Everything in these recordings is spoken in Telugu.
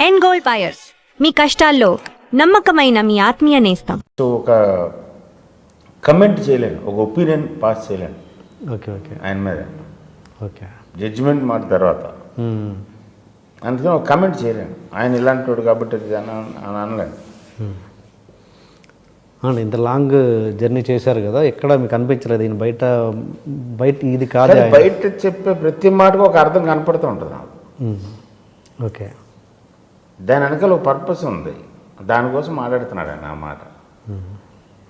ఎండ్ గోల్డ్ బయర్స్, మీ కష్టాల్లో నమ్మకమైన మీ ఆత్మీయ నేస్తం. సో ఒక కమెంట్ చేయలేను, ఒక ఒపీనియన్ పాస్ చేయలేను. ఓకే ఓకే ఆయన మీద ఓకే జడ్జిమెంట్ మాట తర్వాత అందుకని ఒక కమెంట్ చేయలేను. ఆయన ఇలాంటి వాడు కాబట్టి ఇది అని అనలేను. అవును, ఇంత లాంగ్ జర్నీ చేశారు కదా, ఎక్కడ మీకు అనిపించలేదు ఈయన బయట బయట ఇది కాదు కానీ బయట చెప్పే ప్రతి మాటకు ఒక అర్థం కనపడుతూ ఉంటుంది నాకు. ఓకే, దాని వెనకాల ఒక పర్పస్ ఉంది, దానికోసం మాట్లాడుతున్నాడు ఆయన ఆ మాట.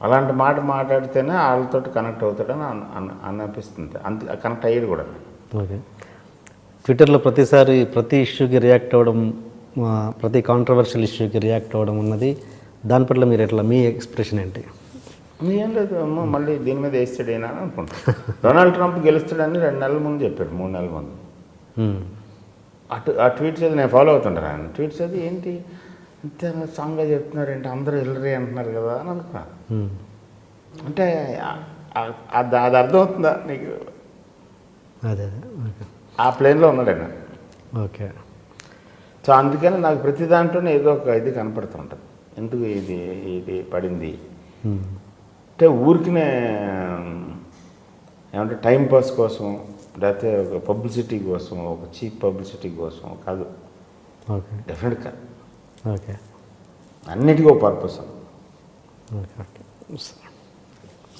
అలాంటి మాట మాట్లాడితేనే వాళ్ళతో కనెక్ట్ అవుతాడని అనిపిస్తుంది. అంత కనెక్ట్ అయ్యేది కూడా. ఓకే, ట్విట్టర్లో ప్రతిసారి ప్రతి ఇష్యూకి రియాక్ట్ అవ్వడం, ప్రతి కాంట్రవర్షియల్ ఇష్యూకి రియాక్ట్ అవ్వడం ఉన్నది, దాని పట్ల మీరు ఎట్లా, మీ ఎక్స్ప్రెషన్ ఏంటి? ఏం లేదు అమ్మ, మళ్ళీ దీని మీద వేస్తాడేనా అని అనుకుంటాను. డొనాల్డ్ ట్రంప్ గెలుస్తాడని 2 నెలల ముందు చెప్పాడు, 3 నెలల ముందు. ఆ ట్వీట్స్ అది నేను ఫాలో అవుతుంటాను. ఆయన ట్వీట్స్ అది ఏంటి ఇంత సాంగ్గా చెప్తున్నారు ఏంటి, అందరూ ఎల్లరే అంటున్నారు కదా అని అనుకున్నాను. అంటే అది అర్థమవుతుందా నీకు? అదే అదే, ఓకే, ఆ ప్లేన్లో ఉన్నాడు ఆయన. ఓకే. సో అందుకని నాకు ప్రతి దాంట్లోనే ఏదో ఒక ఇది కనపడుతూ ఉంటుంది. ఎందుకు ఇది పడింది అంటే ఊరికినే ఏమంటే టైంపాస్ కోసం, లేకపోతే ఒక పబ్లిసిటీ కోసం, ఒక చీప్ పబ్లిసిటీ కోసం కాదు. ఓకే, డెఫినెట్గా ఓకే, అన్నిటికీ ఒక పర్పస్. ఓకే,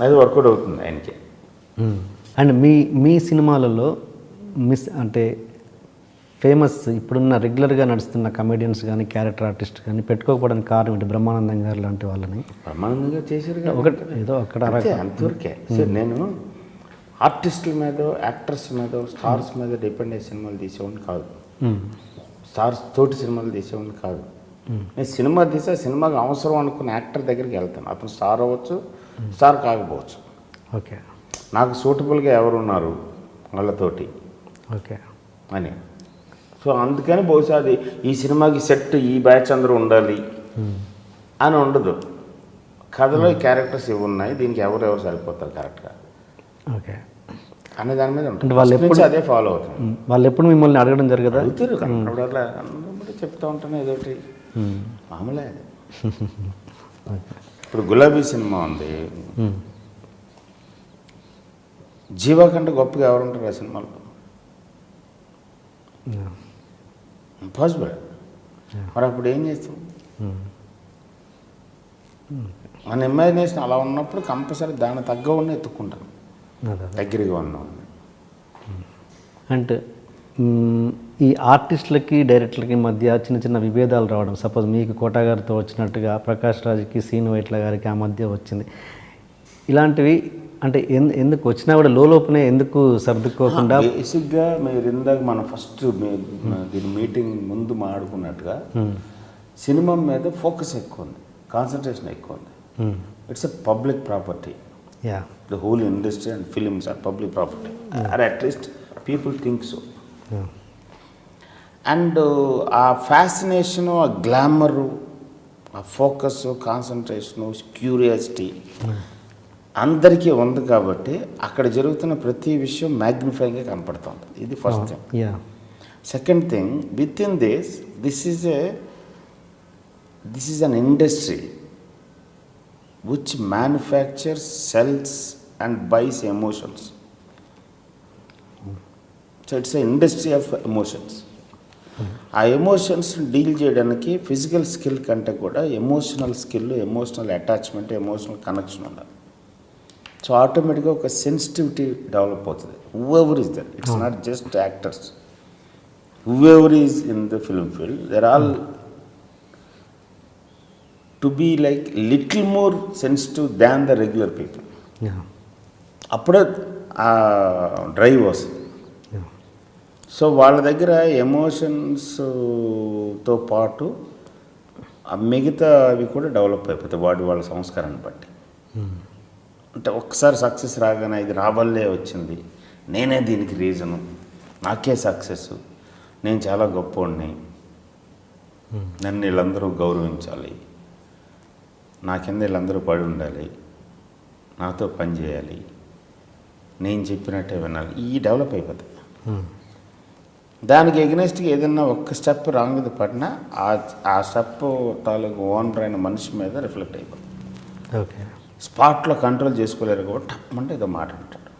అది వర్కౌట్ అవుతుంది ఆయనకి. అండ్ మీ సినిమాలలో అంటే ఫేమస్ ఇప్పుడున్న రెగ్యులర్గా నడుస్తున్న కమెడియన్స్ కానీ క్యారెక్టర్ ఆర్టిస్ట్ కానీ పెట్టుకోకపోవడానికి కారణం ఏంటి? బ్రహ్మానందం గారు లాంటి వాళ్ళని బ్రహ్మానందంగా చేశారు ఒకటి ఏదో అక్కడ అంతవరకే. నేను ఆర్టిస్టుల మీద, యాక్టర్స్ మీద, స్టార్స్ మీద డిపెండ్ అయ్యే సినిమాలు తీసేవాడిని కాదు. స్టార్స్ తోటి సినిమాలు తీసేవాడిని కాదు. నేను సినిమా తీసే సినిమాకి అవసరం అనుకున్న యాక్టర్ దగ్గరికి వెళ్తాను. అతను స్టార్ అవ్వచ్చు, స్టార్ కాకపోవచ్చు. ఓకే, నాకు సూటబుల్గా ఎవరున్నారు వాళ్ళతోటి ఓకే అని. సో అందుకని బహుశా అది ఈ సినిమాకి సెట్ ఈ బ్యాచ్ అందరూ ఉండాలి అని ఉండదు. కథలో ఈ క్యారెక్టర్స్ ఇవి ఉన్నాయి, దీనికి ఎవరెవరు సరిపోతారు కరెక్ట్గా ఓకే అనే దాని మీద ఉంటుంది. వాళ్ళు ఎప్పుడు అదే ఫాలో అవుతుంది. వాళ్ళు ఎప్పుడు మిమ్మల్ని అడగడం జరగదా? అడుగుతారు కనపడలా, చెప్తా ఉంటాను ఏదో ఒకటి, మామూలే. ఇప్పుడు గులాబీ సినిమా ఉంది, జీవా కంటే గొప్పగా ఎవరు ఉంటారు ఆ సినిమాలో? ఇంపాసిబుల్. మరి అప్పుడు ఏం చేస్తాం? మన ఇమాజినేషన్ అలా ఉన్నప్పుడు కంపల్సరీ దాని తగ్గ ఉన్న ఎత్తుక్కుంటాను, దగ్గరగా ఉన్నాం. అంటే ఈ ఆర్టిస్టులకి డైరెక్టర్లకి మధ్య చిన్న చిన్న విభేదాలు రావడం, సపోజ్ మీకు కోట గారితో వచ్చినట్టుగా ప్రకాష్ రాజ్కి సీను వైట్ల గారికి ఆ మధ్య వచ్చింది, ఇలాంటివి అంటే ఎందుకు వచ్చినా కూడా లోపలనే ఎందుకు సర్దుకోకుండా? బేసిక్గా మీరు ఇందాక మనం ఫస్ట్ దీని మీటింగ్ ముందు మాట్లాడుకున్నట్టుగా సినిమా మీద ఫోకస్ ఎక్కువ ఉంది, కాన్సన్ట్రేషన్ ఎక్కువ ఉంది. It's a public property. Yeah, the whole industry and films are public property, or at least people think so. And ఆ ఫ్యాసినేషను, ఆ గ్లామరు, ఆ ఫోకస్, కాన్సన్ట్రేషను, క్యూరియాసిటీ అందరికీ ఉంది కాబట్టి అక్కడ జరుగుతున్న ప్రతి విషయం మ్యాగ్నిఫైంగ్గా కనపడుతూ ఉంటుంది. ఇది first thing. Second thing, within this is an industry which manufactures, sells and buys emotions. So it's a industry of emotions. ఆ ఎమోషన్స్ డీల్ చేయడానికి ఫిజికల్ స్కిల్ కంటే కూడా emotional skill, emotional attachment, emotional connection ఉండాలి. సో ఆటోమేటిక్గా ఒక సెన్సిటివిటీ డెవలప్ అవుతుంది. Whoever is that, it's not just actors, whoever is in the film field, there all to be like little more sensitive than the regular people. అప్పుడే ఆ డ్రైవ్ వస్తుంది. సో వాళ్ళ దగ్గర ఎమోషన్స్తో పాటు మిగతా అవి కూడా డెవలప్ అయిపోతాయి వాళ్ళ సంస్కారాన్ని బట్టి. అంటే ఒక్కసారి సక్సెస్ రాగానే ఇది నా వల్లే వచ్చింది, నేనే దీనికి రీజను, నాకే సక్సెస్, నేను చాలా గొప్పవాడిని, నన్ను వీళ్ళందరూ గౌరవించాలి, నా కింద వీళ్ళందరూ పడి ఉండాలి, నాతో పని చేయాలి, నేను చెప్పినట్టే వినాలి, ఈ డెవలప్ అయిపోతాయి. దానికి ఎగ్నెస్ట్గా ఏదన్నా ఒక్క స్టెప్ రాంగ్ది పడినా ఆ స్టెప్ తాలూకు ఓనర్ అయిన మనిషి మీద రిఫ్లెక్ట్ అయిపోతుంది. ఓకే. స్పాట్లో కంట్రోల్ చేసుకోలేరు కాబట్టి టప్పమంటే ఏదో మాట అంటాడు.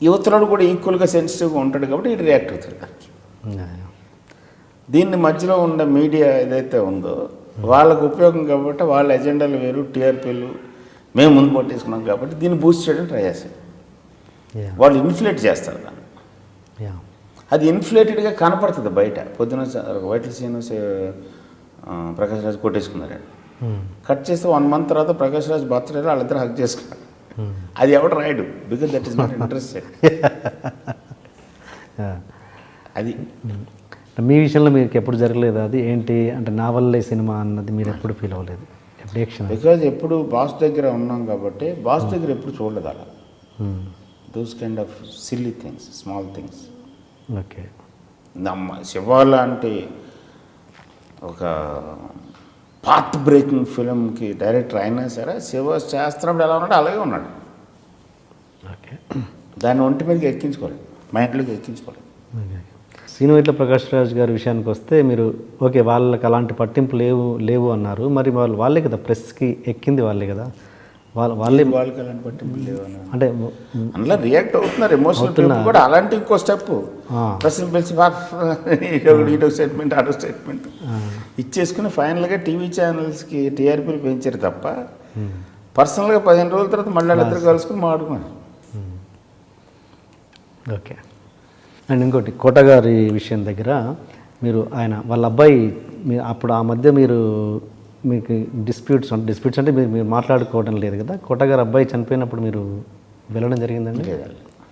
యువతలోడు కూడా ఈక్వల్గా సెన్సిటివ్గా ఉంటాడు కాబట్టి ఇటు రియాక్ట్ అవుతాడు దానికి. దీన్ని మధ్యలో ఉన్న మీడియా ఏదైతే ఉందో వాళ్ళకు ఉపయోగం కాబట్టి వాళ్ళ ఎజెండాలు వేరు, టీఆర్పీలు మేము ముందు పట్టేసుకున్నాం కాబట్టి దీన్ని బూస్ట్ చేయడానికి ట్రై చేస్తాం. వాళ్ళు ఇన్ఫ్లేట్ చేస్తారు దాన్ని. అది ఇన్ఫ్లేటెడ్గా కనపడుతుంది బయట. పొద్దున వైట్ల సీను ప్రకాష్ రాజ్ కొట్టేసుకున్నారు. కట్ చేస్తే 1 month తర్వాత ప్రకాష్ రాజ్ బర్త్డేలో వాళ్ళిద్దరు హక్ చేసుకున్నారు. అది ఎవడు రాయడు, because that is not interested. అది మీ విషయంలో మీకు ఎప్పుడు జరగలేదు అది ఏంటి అంటే నా వల్లే సినిమా అన్నది మీరు ఎప్పుడు ఫీల్ అవ్వలేదు? బికాజ్ ఎప్పుడు బాస్ దగ్గర ఉన్నాం కాబట్టి బాస్ దగ్గర ఎప్పుడు చూడలేదు అలా. Those kind of silly things, small things. Okay. Shiva లాంటి ఒక పాత్ బ్రేకింగ్ ఫిలింకి డైరెక్టర్ అయినా సరే శివ చేస్తున్నప్పుడు ఎలా ఉన్నాడో అలాగే ఉన్నాడు. ఓకే. దాన్ని ఒంటి మీదకి ఎక్కించుకోలేదు, మైండ్లోకి ఎక్కించుకోలేదు. శ్రీను వైట్ల ప్రకాష్ రాజ్ గారి విషయానికి వస్తే మీరు ఓకే వాళ్ళకి అలాంటి పట్టింపు లేవు అన్నారు. మరి వాళ్ళే కదా ప్రెస్కి ఎక్కింది, వాళ్ళే కదా వాళ్ళే వాళ్ళకి అలాంటి పట్టింపు లేవు అంటే అందులో రియాక్ట్ అవుతున్నారు. ఎమోషనల్ కూడా అలాంటి ఇంకో స్టెప్ ప్రశ్న పిలిచి ఇటో స్టేట్మెంట్ అటో స్టేట్మెంట్ ఇచ్చేసుకుని ఫైనల్గా టీవీ ఛానల్స్కి టీఆర్పీలు పెంచారు తప్ప పర్సనల్గా 15 రోజుల తర్వాత మళ్ళీ ఇద్దరు కలుసుకుని మాట్లాడుకున్నారు. ఓకే. అండ్ ఇంకోటి కోట గారి విషయం దగ్గర మీరు వాళ్ళ అబ్బాయి అప్పుడు ఆ మధ్య మీకు డిస్ప్యూట్స్ అంటే మీరు మాట్లాడుకోవడం లేదు కదా. కోట గారి అబ్బాయి చనిపోయినప్పుడు మీరు వెళ్ళడం జరిగిందండి?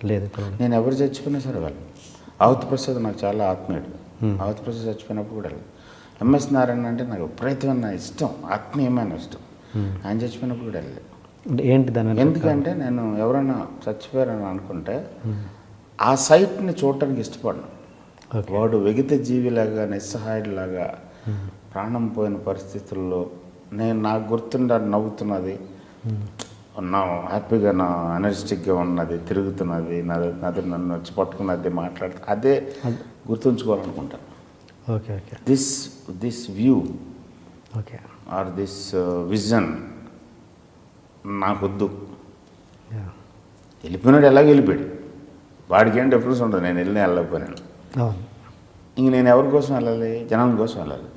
లేదు. నేను ఎవరు చచ్చిపోయినా సరే వాళ్ళు. ఆవుతి ప్రసాద్ నాకు చాలా ఆత్మీయుడు. ఆవుతి ప్రసాద్ చచ్చిపోయినప్పుడు కూడా ఎంఎస్ నారాయణ అంటే నాకు విపరీతమైన ఇష్టం, ఆత్మీయమైన ఇష్టం. ఆయన చచ్చిపోయినప్పుడు కూడా వెళ్ళలేదు. ఏంటి దాని? ఎందుకంటే నేను ఎవరైనా చచ్చిపోయారని అనుకుంటే ఆ సైట్ని చూడటానికి ఇష్టపడను. వాడు వెగిత జీవిలాగా నిస్సహాయుడిలాగా ప్రాణం పోయిన పరిస్థితుల్లో నాకు గుర్తుండే నవ్వుతున్నది, నా హ్యాపీగా నా ఎనర్జెటిక్గా ఉన్నది, తిరుగుతున్నది, నాది నన్ను వచ్చి పట్టుకున్నది, మాట్లాడుతుంది, అదే గుర్తుంచుకోవాలనుకుంటాను. Okay. Okay. This view okay or this vision నాకొద్దు. వెళ్ళిపోయినాడు, ఎలాగ వెళ్ళిపోయాడు, వాడికి ఏం డిఫరెన్స్ ఉండదు. నేను వెళ్ళిపోయినాను. ఇంక నేను ఎవరి కోసం వెళ్ళాలి? జనాల కోసం వెళ్ళాలి.